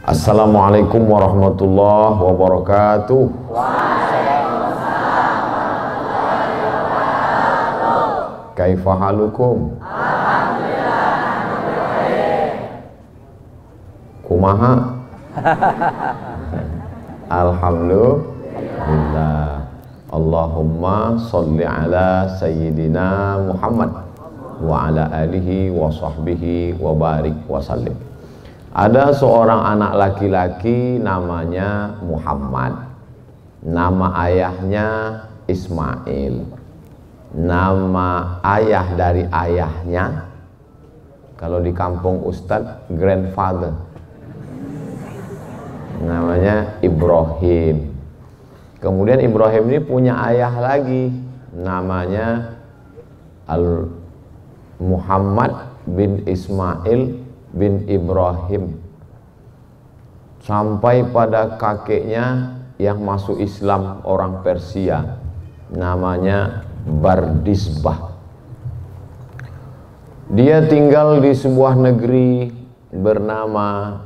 Assalamualaikum warahmatullahi wabarakatuh. Kaifa halukum? Kumaha? Alhamdulillah. Allahumma sholli ala sayyidina Muhammad wa ala alihi wa sahbihi wa barik wa sallim. Ada seorang anak laki-laki namanya Muhammad. Nama ayahnya Ismail. Nama ayah dari ayahnya, kalau di kampung Ustadz, grandfather, namanya Ibrahim. Kemudian Ibrahim ini punya ayah lagi, namanya Muhammad bin Ismail bin Ibrahim, sampai pada kakeknya yang masuk Islam orang Persia, namanya Bardisbah. Dia tinggal di sebuah negeri bernama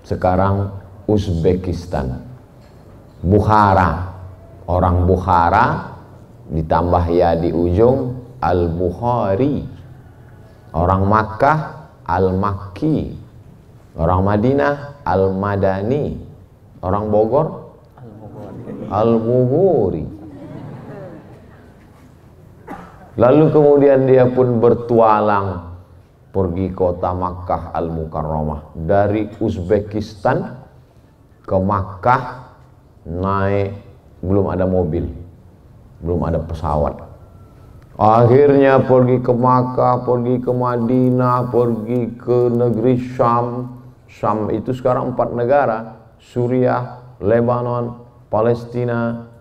sekarang Uzbekistan, Bukhara. Orang Bukhara ditambah ya di ujung Al-Bukhari. Orang Makkah Al-Makki, orang Madinah Al-Madani, orang Bogor Al-Bughuri. Lalu kemudian dia pun bertualang pergi kota Makkah Al-Mukarramah. Dari Uzbekistan ke Makkah naik, belum ada mobil, belum ada pesawat. Akhirnya pergi ke Makkah, pergi ke Madinah, pergi ke negeri Syam. Syam itu sekarang 4 negara, Suriah, Lebanon, Palestina.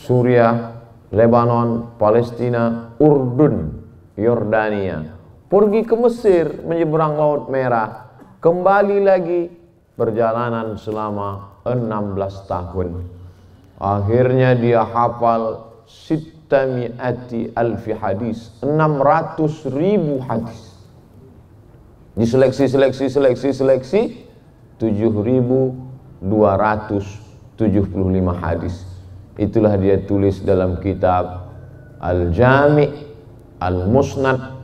Suriah, Lebanon, Palestina, Urdun, Yordania. Pergi ke Mesir, menyeberang Laut Merah. Kembali lagi, perjalanan selama 16 tahun. Akhirnya dia hafal Sittami'ati alfi hadis, 600.000 hadis. Diseleksi, seleksi 7.275 hadis. Itulah dia tulis dalam kitab Al-Jami' Al-Musnad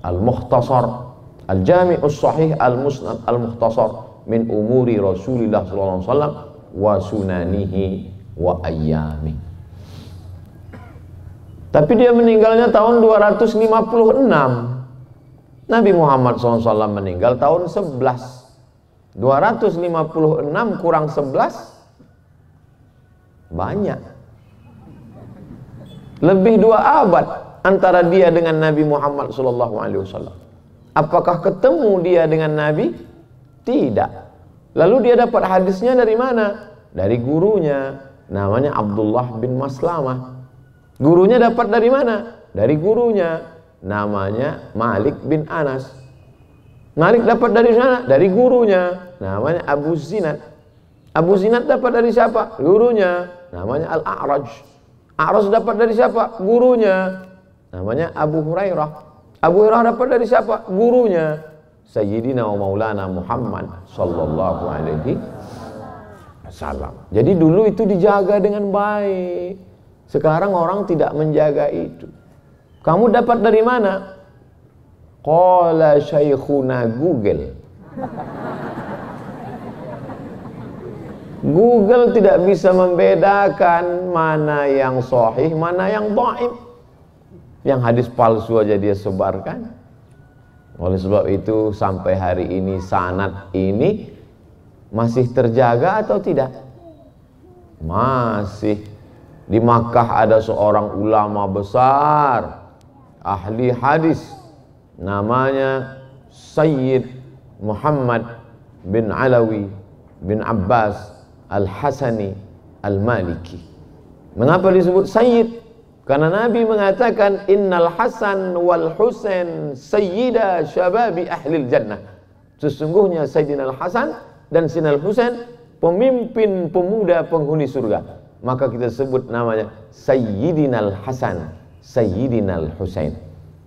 Al-Mukhtasar, Al-Jami'us Sahih Al-Musnad Al-Mukhtasar min umuri Rasulillah sallallahu alaihi wasallam wa sunanihi wa ayyami. Tapi dia meninggalnya tahun 256. Nabi Muhammad SAW meninggal tahun 11. 256 kurang 11 banyak. Lebih 2 abad antara dia dengan Nabi Muhammad SAW. Apakah ketemu dia dengan Nabi? Tidak. Lalu dia dapat hadisnya dari mana? Dari gurunya, namanya Abdullah bin Maslamah. Gurunya dapat dari mana? Dari gurunya, namanya Malik bin Anas. Malik dapat dari mana? Dari gurunya, namanya Abu Zinad. Abu Zinad dapat dari siapa? Gurunya, namanya Al-A'raj. A'raj dapat dari siapa? Gurunya, namanya Abu Hurairah. Abu Hurairah dapat dari siapa? Gurunya, Sayyidina wa Maulana Muhammad sallallahu alaihi wasallam. Jadi dulu itu dijaga dengan baik. Sekarang orang tidak menjaga itu. Kamu dapat dari mana? Qala syaikhuna Google. Google tidak bisa membedakan mana yang sahih, mana yang dhaif. Yang hadis palsu aja dia sebarkan. Oleh sebab itu sampai hari ini sanad ini masih terjaga atau tidak? Masih. Di Makkah ada seorang ulama besar, ahli hadis, namanya Sayyid Muhammad bin Alawi bin Abbas Al-Hasani Al-Maliki. Mengapa disebut Sayyid? Karena Nabi mengatakan Innal Hasan wal Husain sayyida syababi ahlil jannah. Sesungguhnya Sayyidina Al-Hasan dan Sayyidina Al-Husain pemimpin pemuda penghuni surga. Maka kita sebut namanya Sayyidina Al-Hasan, Sayyidina Al-Husain.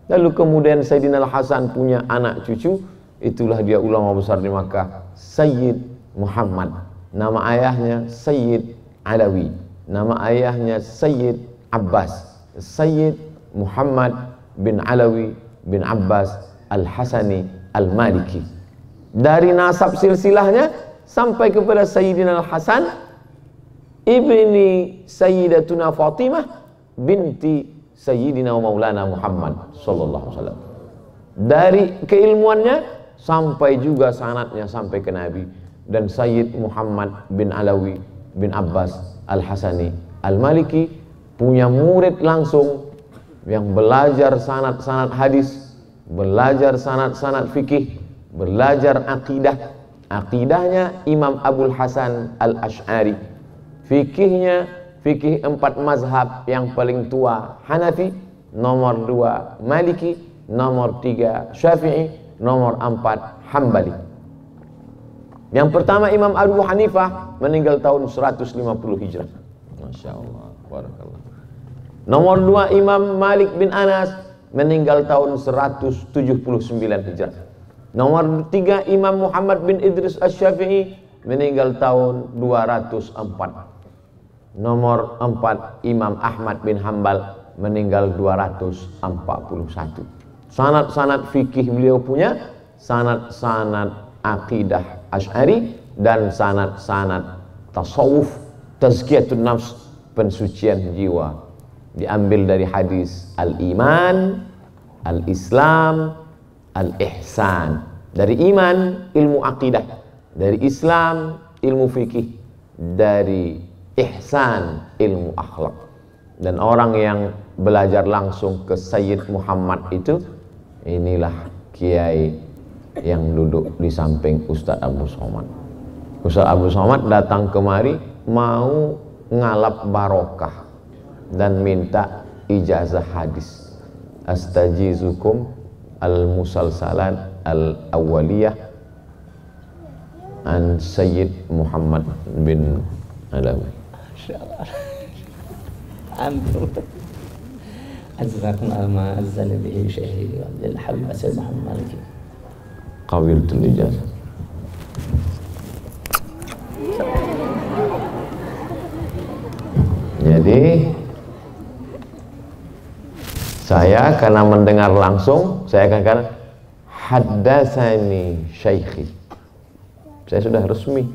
Lalu kemudian Sayyidina Al-Hasan punya anak cucu Itulah dia ulama besar di Makkah, Sayyid Muhammad. Nama ayahnya Sayyid Alawi, nama ayahnya Sayyid Abbas. Sayyid Muhammad bin Alawi bin Abbas Al-Hasani Al-Maliki. Dari nasab silsilahnya sampai kepada Sayyidina Al-Hasan ibni Sayyidatuna Fatimah binti Sayyidina Maulana Muhammad sallallahu alaihi wasallam. Dari keilmuannya sampai juga sanadnya sampai ke Nabi. Dan Sayyid Muhammad bin Alawi bin Abbas Al-Hasani Al-Maliki punya murid langsung yang belajar sanad-sanad hadis, belajar sanad-sanad fikih, belajar akidah. Akidahnya Imam Abul Hasan Al-Ash'ari, fikihnya fikih 4 mazhab yang paling tua Hanafi, nomor 2 Maliki, nomor 3 Syafi'i, nomor 4 Hambali. Yang pertama Imam Abu Hanifah meninggal tahun 150 Hijrah. Masya Allah, barakallah. Nomor 2 Imam Malik bin Anas meninggal tahun 179 Hijrah. Nomor 3 Imam Muhammad bin Idris Asy-Syafi'i meninggal tahun 204. Nomor 4 Imam Ahmad bin Hambal meninggal 241. Sanad-sanad fikih beliau punya, sanad-sanad akidah Asy'ari, dan sanad-sanad tasawuf, tazkiyatun nafs, pensucian jiwa, diambil dari hadis al-iman, al-islam, al-ihsan. Dari iman ilmu akidah, dari Islam ilmu fikih, dari ihsan ilmu akhlak. Dan orang yang belajar langsung ke Sayyid Muhammad itu, inilah kiai yang duduk di samping Ustadz Abu Somad. Ustadz Abu Somad datang kemari mau ngalap barokah dan minta ijazah hadis. Astajizukum al-musalsalat al-awwaliyah an Sayyid Muhammad bin Alawi. Antum azzakum alma azzal bihi syekhi Abdul Habib Sayyid Muhammad Maliki qabiltul ijazah. Jadi saya karena mendengar langsung, saya akan katakan haddatsani syaikhi. Saya sudah resmi,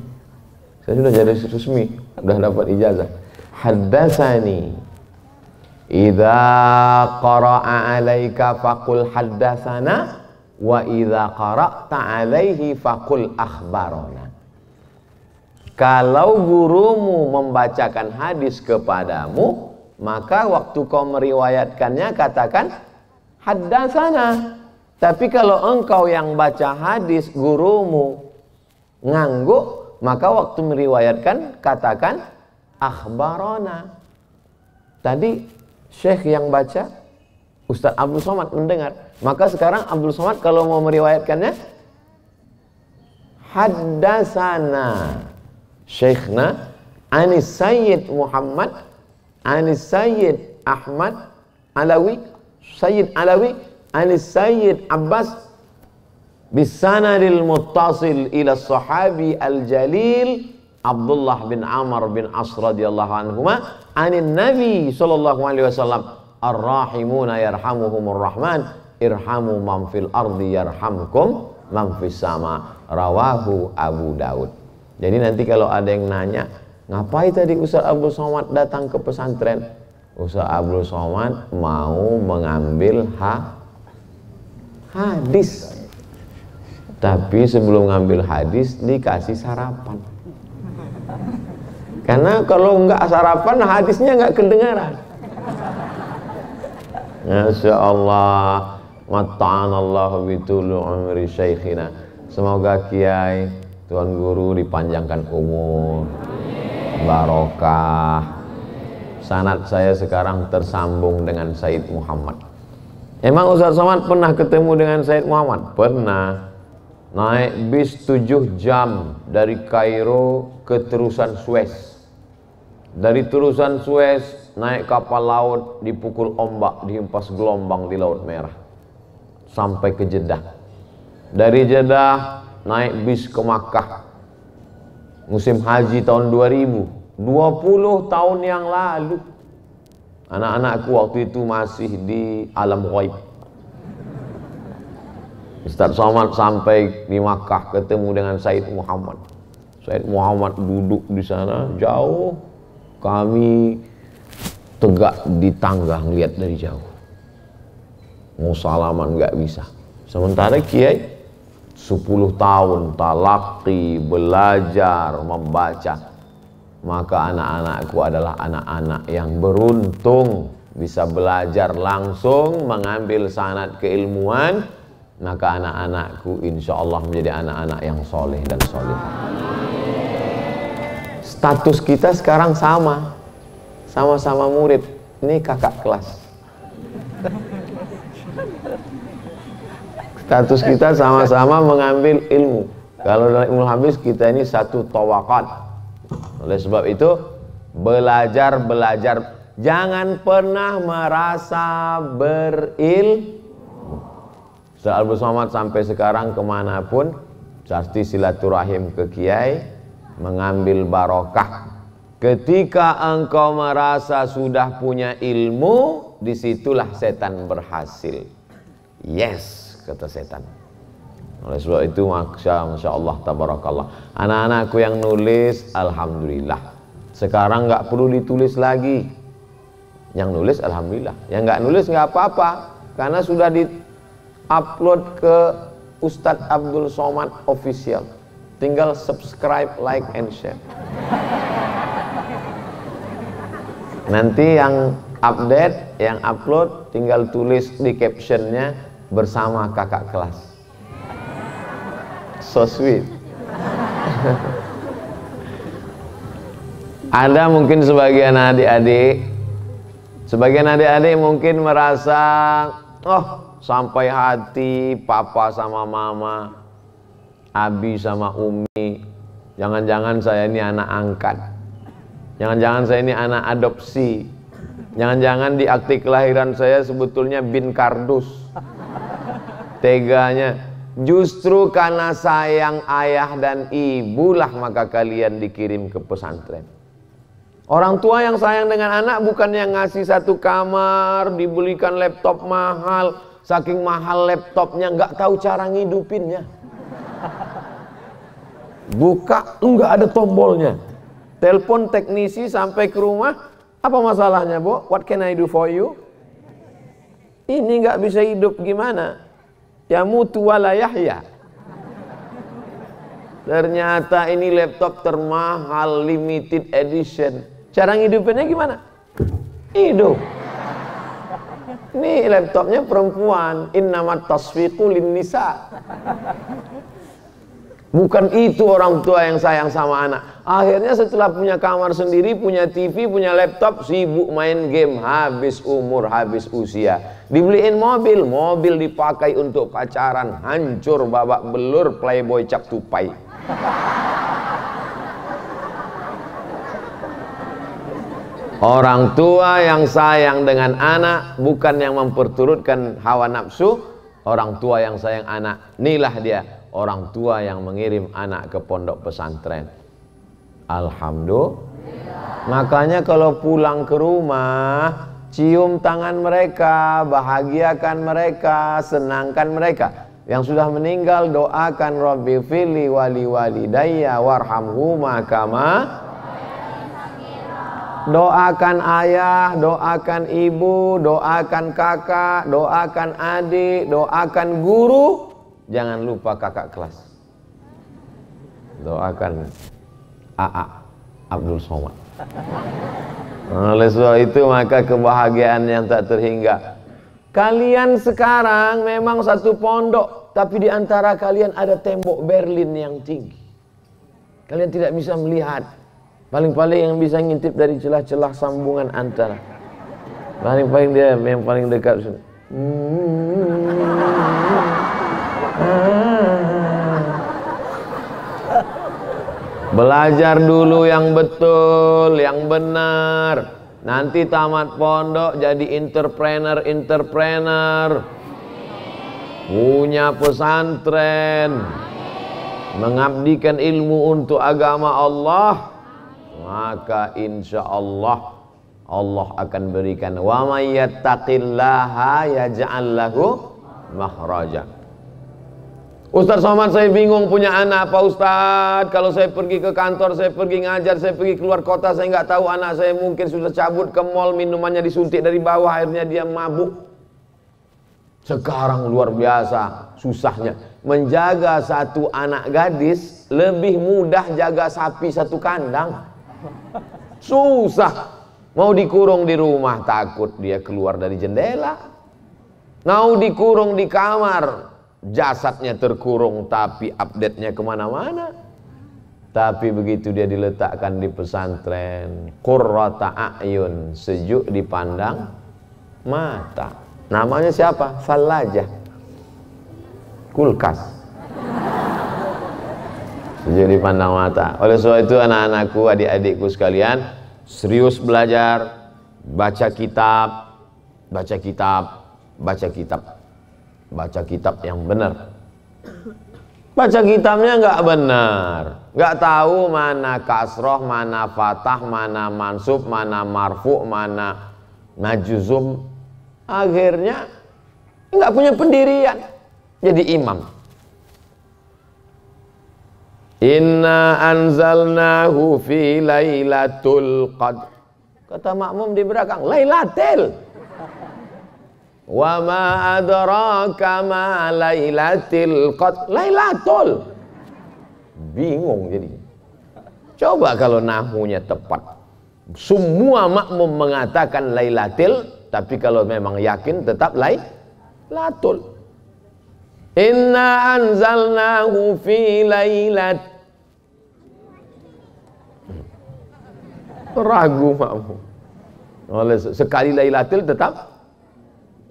saya sudah jadi resmi, sudah dapat ijazah. Haddatsani, idza qara'a 'alaika faqul haddatsana, wa idza qara'ta 'alaihi faqul akhbarana. Kalau gurumu membacakan hadis kepadamu, maka waktu kau meriwayatkannya katakan haddatsana. Tapi kalau engkau yang baca hadis gurumu ngangguk, maka waktu meriwayatkan katakan akhbarana. Tadi syekh yang baca, Ustadz Abdul Somad mendengar. Maka sekarang Abdul Somad kalau mau meriwayatkannya haddatsana syekhna anis Sayyid Muhammad anis Sayyid Ahmad Alawi, Sayyid Alawi anis Sayyid Abbas bisanadil muttasil ila sahabi al-jalil Abdullah bin Amr bin As radhiyallahu anhuma anin Nabi sallallahu alaihi wasallam ar-rahimuna yarhamuhumur rahman irhamu man fil ardi yarhamkum man fis sama, rawahu Abu Daud. Jadi nanti kalau ada yang nanya, ngapain tadi Ustaz Abdul Somad datang ke pesantren? Ustaz Abdul Somad mau mengambil hadis. Tapi sebelum ngambil hadis dikasih sarapan. Karena kalau enggak sarapan hadisnya enggak kedengaran. Masya Allah, mata'anallahu bitulu umri syekhina. Semoga kiai, Tuan Guru dipanjangkan umur, barokah. Sanad saya sekarang tersambung dengan Sayyid Muhammad. Emang Ustaz Somad pernah ketemu dengan Sayyid Muhammad? Pernah. Naik bis 7 jam dari Kairo ke terusan Suez. Dari terusan Suez naik kapal laut, dipukul ombak, dihempas gelombang di Laut Merah sampai ke Jeddah. Dari Jeddah naik bis ke Makkah musim haji tahun 2000, 20 tahun yang lalu. Anak-anakku waktu itu masih di alam ghaib. Ustaz Somad sampai di Makkah ketemu dengan Said Muhammad. Said Muhammad duduk di sana jauh, kami tegak di tangga ngeliat dari jauh. Mau salaman nggak bisa. Sementara Kiai 10 tahun talaqi, belajar, membaca. Maka anak-anakku adalah anak-anak yang beruntung bisa belajar langsung, mengambil sanad keilmuan. Maka anak-anakku insya Allah menjadi anak-anak yang soleh dan solehah. Status kita sekarang sama-sama murid. Ini kakak kelas. Status kita sama-sama mengambil ilmu. Kalau dalam ilmu hadis kita ini satu tawaqat. Oleh sebab itu belajar. Jangan pernah merasa berilmu. Ustaz Abdul Somad sampai sekarang kemanapun pasti silaturahim ke Kiai, mengambil barokah. Ketika engkau merasa sudah punya ilmu, disitulah setan berhasil. Yes, kata setan. Oleh sebab itu Masya Allah tabarakallah, anak-anakku yang nulis alhamdulillah. Sekarang nggak perlu ditulis lagi. Yang nulis alhamdulillah, yang nggak nulis nggak apa-apa, karena sudah di-upload ke Ustadz Abdul Somad Official. Tinggal subscribe, like, and share. Nanti yang update, yang upload, tinggal tulis di captionnya bersama kakak kelas. So sweet. Ada mungkin sebagian adik-adik mungkin merasa, oh sampai hati papa sama mama, abi sama umi, jangan-jangan saya ini anak angkat, jangan-jangan saya ini anak adopsi, jangan-jangan di akte kelahiran saya sebetulnya bin kardus. Teganya, justru karena sayang ayah dan ibulah maka kalian dikirim ke pesantren. Orang tua yang sayang dengan anak bukan yang ngasih satu kamar, dibelikan laptop mahal, saking mahal laptopnya nggak tahu cara ngidupinnya. Buka nggak ada tombolnya. Telepon teknisi sampai ke rumah, apa masalahnya, Bu? What can I do for you? Ini nggak bisa hidup gimana? Ya mutu wala yahya. Ternyata ini laptop termahal, limited edition. Cara ngidupinnya gimana? Hidup. Ini laptopnya perempuan. Innamat tasfiqu lin nisa. Bukan itu orang tua yang sayang sama anak. Akhirnya setelah punya kamar sendiri, punya TV, punya laptop, sibuk main game, habis umur, habis usia. Dibeliin mobil dipakai untuk pacaran, hancur babak belur, playboy cap tupai. Orang tua yang sayang dengan anak bukan yang memperturutkan hawa nafsu. Orang tua yang sayang anak, inilah dia orang tua yang mengirim anak ke pondok pesantren. Alhamdulillah. Makanya kalau pulang ke rumah, cium tangan mereka, bahagiakan mereka, senangkan mereka. Yang sudah meninggal doakan Rabbi fili wali walidayya warhamhuma kama. Doakan ayah, doakan ibu, doakan kakak, doakan adik, doakan guru. Jangan lupa kakak kelas. Doakan AA Abdul Somad. Oleh sebab itu maka kebahagiaan yang tak terhingga. Kalian sekarang memang satu pondok, tapi di antara kalian ada tembok Berlin yang tinggi. Kalian tidak bisa melihat. Paling-paling yang bisa ngintip dari celah-celah sambungan antara. Paling-paling dia yang paling dekat. Belajar dulu yang betul, yang benar. Nanti tamat pondok jadi entrepreneur. punya pesantren, mengabdikan ilmu untuk agama Allah, maka insya Allah Allah akan berikan, wa may yattaqillaha yaj'al lahu makhraja. Ustaz Somad, saya bingung punya anak Pak Ustaz. Kalau saya pergi ke kantor, saya pergi ngajar, saya pergi keluar kota, saya nggak tahu anak saya mungkin sudah cabut ke mall, minumannya disuntik dari bawah, akhirnya dia mabuk. Sekarang luar biasa susahnya menjaga satu anak gadis, lebih mudah jaga sapi satu kandang. Susah. Mau dikurung di rumah, takut dia keluar dari jendela. Mau dikurung di kamar, jasadnya terkurung tapi update-nya kemana-mana. Tapi begitu dia diletakkan di pesantren, qurrata a'yun, sejuk dipandang mata. Namanya siapa? Falajah, kulkas, sejuk dipandang mata. Oleh sebab itu anak-anakku, adik-adikku sekalian, serius belajar, baca kitab, baca kitab, baca kitab, baca kitab yang benar. Baca kitabnya nggak benar, nggak tahu mana kasroh, mana fatah, mana mansub, mana marfu, mana najuzum. Akhirnya nggak punya pendirian, jadi imam. Inna anzalnahu fi lailatul qadr. Kata makmum di belakang, lailatul. Wa ma adraka ma lailatul qadr. Lailatul. Bingung jadi. Coba kalau nahunya tepat. Semua makmum mengatakan lailatul, tapi kalau memang yakin tetap lailatul. Inna anzalnahu fi lailat. Ragu makmum. Oleh sekali lailatul tetap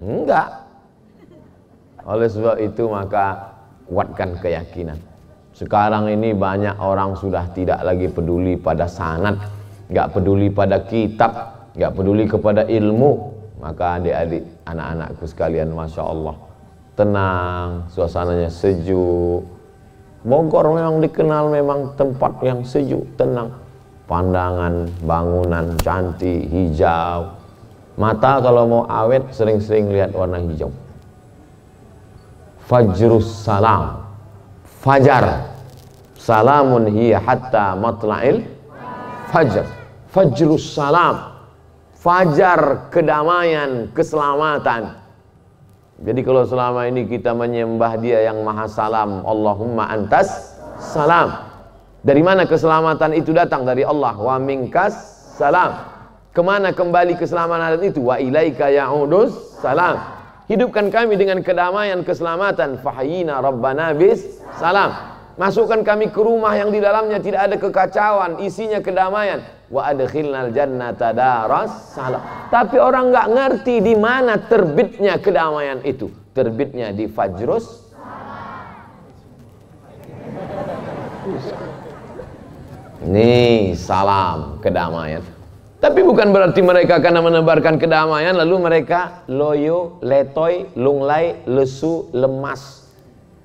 enggak. Oleh sebab itu maka kuatkan keyakinan. Sekarang ini banyak orang sudah tidak lagi peduli pada sanad, enggak peduli pada kitab, enggak peduli kepada ilmu. Maka adik-adik, anak-anakku sekalian, Masya Allah, tenang, suasananya sejuk. Bogor memang dikenal memang tempat yang sejuk, tenang. Pandangan, bangunan cantik, hijau. Mata kalau mau awet sering-sering lihat warna hijau. Fajrus salam, fajar, salamun hiya hatta matla'il fajar. Fajrus salam, fajar kedamaian, keselamatan. Jadi kalau selama ini kita menyembah Dia yang Maha Salam, Allahumma antas salam. Dari mana keselamatan itu datang? Dari Allah. Wa minkas salam. Kemana kembali keselamatan itu? Wa ilaika ya'udus salam. Hidupkan kami dengan kedamaian, keselamatan. Fahyina rabbana bis salam. Masukkan kami ke rumah yang di dalamnya tidak ada kekacauan, isinya kedamaian. Wa adkhilnal jannata daras salam. Tapi orang nggak ngerti di mana terbitnya kedamaian itu. Terbitnya di fajrus. Nih salam kedamaian. Tapi bukan berarti mereka karena menebarkan kedamaian lalu mereka loyo, letoy, lunglai, lesu, lemas.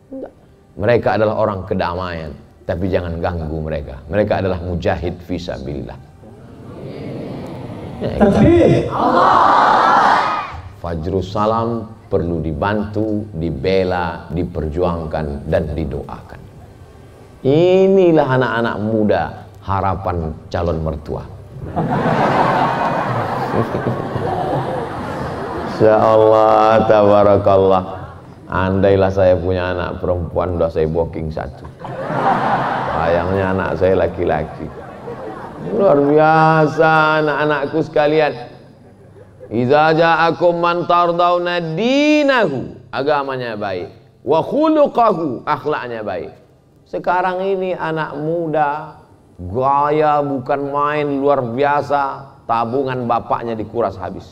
Enggak. Mereka adalah orang kedamaian, tapi jangan ganggu mereka. Mereka adalah mujahid fisabilillah. Takbir. Fajrus salam perlu dibantu, dibela, diperjuangkan dan didoakan. Inilah anak-anak muda, harapan calon mertua. Insyaallah, tabarakallah. Andailah saya punya anak perempuan, udah saya booking satu. Sayangnya anak saya laki-laki. Luar biasa anak-anakku sekalian. Idza ja'akum man tardawna dinahu, agamanya baik, wa khuluquhu, akhlaknya baik. Sekarang ini anak muda gaya bukan main, luar biasa, tabungan bapaknya dikuras habis.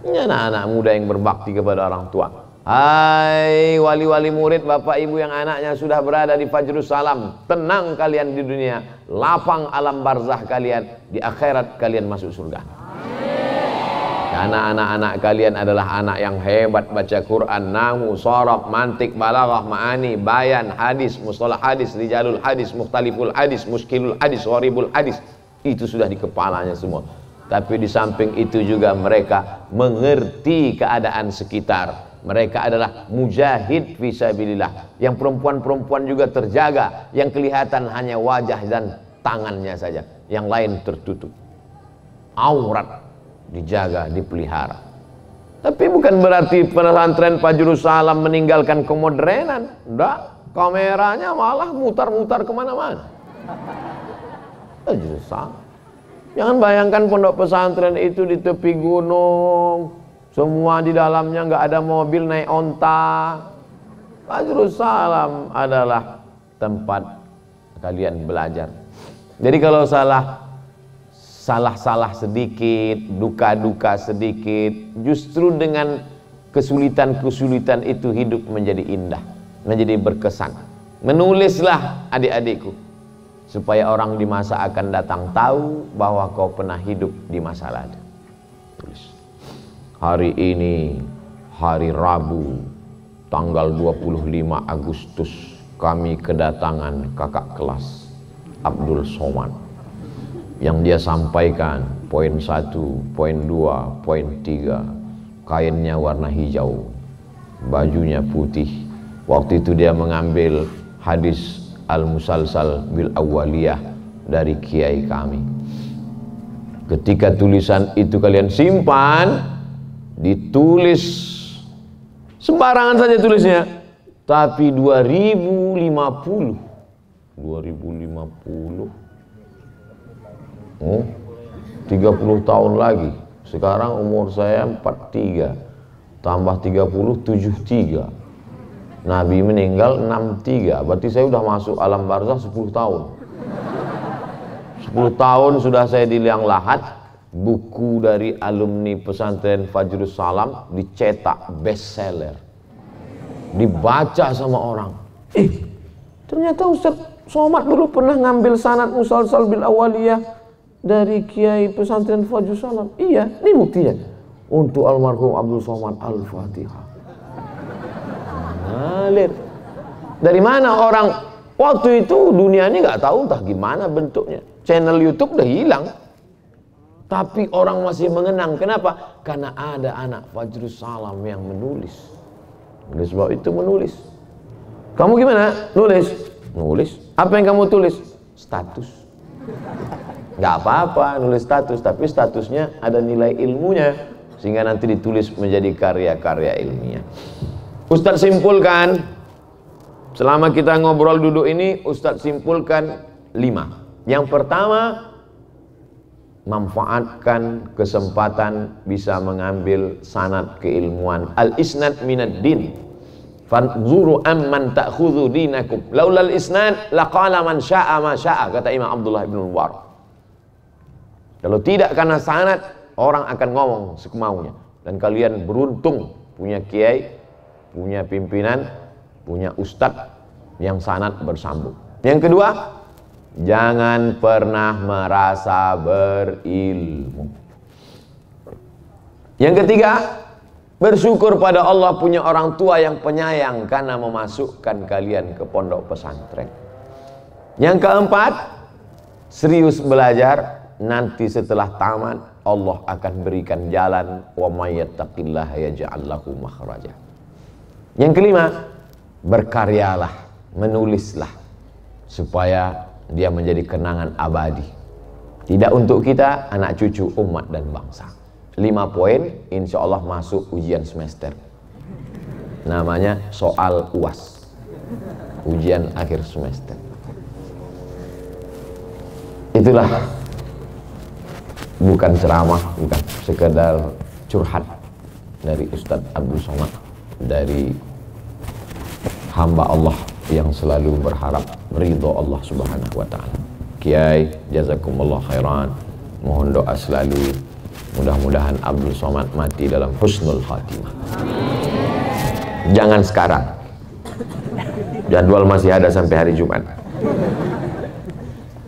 Ini anak-anak muda yang berbakti kepada orang tua. Hai wali-wali murid, bapak ibu yang anaknya sudah berada di Fajrus Salam, tenang kalian di dunia, lapang alam barzah kalian, di akhirat kalian masuk surga. Karena anak-anak kalian adalah anak yang hebat baca Quran, nahwu, sharaf, mantik, balaghah, ma'ani, bayan, hadis, mustalah hadis, rijalul hadis, mukhtaliful hadis, muskilul hadis, gharibul hadis. Itu sudah di kepalanya semua. Tapi di samping itu juga mereka mengerti keadaan sekitar. Mereka adalah mujahid fisabilillah. Yang perempuan-perempuan juga terjaga, yang kelihatan hanya wajah dan tangannya saja, yang lain tertutup. Aurat dijaga, dipelihara. Tapi bukan berarti pesantren Fajrus Salam meninggalkan kemodernan. Enggak, kameranya malah mutar-mutar kemana-mana. Fajrus Salam. Jangan bayangkan pondok pesantren itu di tepi gunung, semua di dalamnya nggak ada mobil naik onta. Fajrus Salam adalah tempat kalian belajar. Jadi kalau salah sedikit, duka-duka sedikit, justru dengan kesulitan-kesulitan itu hidup menjadi indah, menjadi berkesan. Menulislah adik-adikku, supaya orang di masa akan datang tahu bahwa kau pernah hidup di masa lalu. Tulis. Hari ini, hari Rabu, tanggal 25 Agustus, kami kedatangan kakak kelas Abdul Somad. Yang dia sampaikan poin 1, poin 2, poin 3, kainnya warna hijau, bajunya putih. Waktu itu dia mengambil hadis Al-Musalsal bil Awwaliyah dari kiai kami. Ketika tulisan itu kalian simpan, ditulis sembarangan saja tulisnya, tapi 2050 30 tahun lagi. Sekarang umur saya 43, tambah 30, 73. Nabi meninggal 63, berarti saya sudah masuk alam barzah 10 tahun. 10 tahun sudah saya di liang lahat. Buku dari alumni pesantren Fajrus Salam dicetak bestseller, dibaca sama orang. Ternyata Ustaz Somad dulu pernah ngambil sanad musalsal bil awaliyah dari kiai pesantren Fajrus Salam. Iya, ini buktinya. Untuk almarhum Abdul Somad, Al-Fatihah. Ngalir. Dari mana orang waktu itu dunia ini nggak tahu entah gimana bentuknya. Channel YouTube udah hilang. Tapi orang masih mengenang. Kenapa? Karena ada anak Fajrus Salam yang menulis. Oleh sebab itu menulis. Kamu gimana? Nulis. Nulis. Apa yang kamu tulis? Status. Nggak apa-apa nulis status, tapi statusnya ada nilai ilmunya, sehingga nanti ditulis menjadi karya-karya ilmiah. Ustadz simpulkan, selama kita ngobrol duduk ini, Ustadz simpulkan 5. Yang pertama, manfaatkan kesempatan bisa mengambil sanad keilmuan. Al-isnad minad din. Fanzuru amman ta'khudhu dinakum. Laulal isnad laqala man syaa ma syaa, kata Imam Abdullah bin Mubarak. Kalau tidak karena sanad, orang akan ngomong semaunya. Dan kalian beruntung punya kiai, punya pimpinan, punya ustadz yang sanad bersambung. Yang kedua, jangan pernah merasa berilmu. Yang ketiga, bersyukur pada Allah punya orang tua yang penyayang karena memasukkan kalian ke pondok pesantren. Yang keempat, serius belajar. Nanti setelah tamat Allah akan berikan jalan, wa may yattaqillaha yaj'al lahu makhraja. Yang kelima, berkaryalah, menulislah supaya dia menjadi kenangan abadi. Tidak untuk kita, anak cucu, umat dan bangsa. 5 poin, insya Allah masuk ujian semester. Namanya soal UAS, ujian akhir semester. Itulah, bukan ceramah, bukan sekedar curhat dari Ustadz Abdul Somad, dari hamba Allah yang selalu berharap ridho Allah Subhanahu wa ta'ala. Kiai, jazakumullah khairan. Mohon doa selalu, mudah-mudahan Abdul Somad mati dalam husnul khatimah. Jangan sekarang, jadwal masih ada sampai hari Jumat.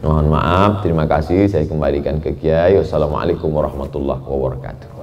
Mohon maaf, terima kasih, saya kembalikan ke Kiai. Wassalamualaikum warahmatullahi wabarakatuh.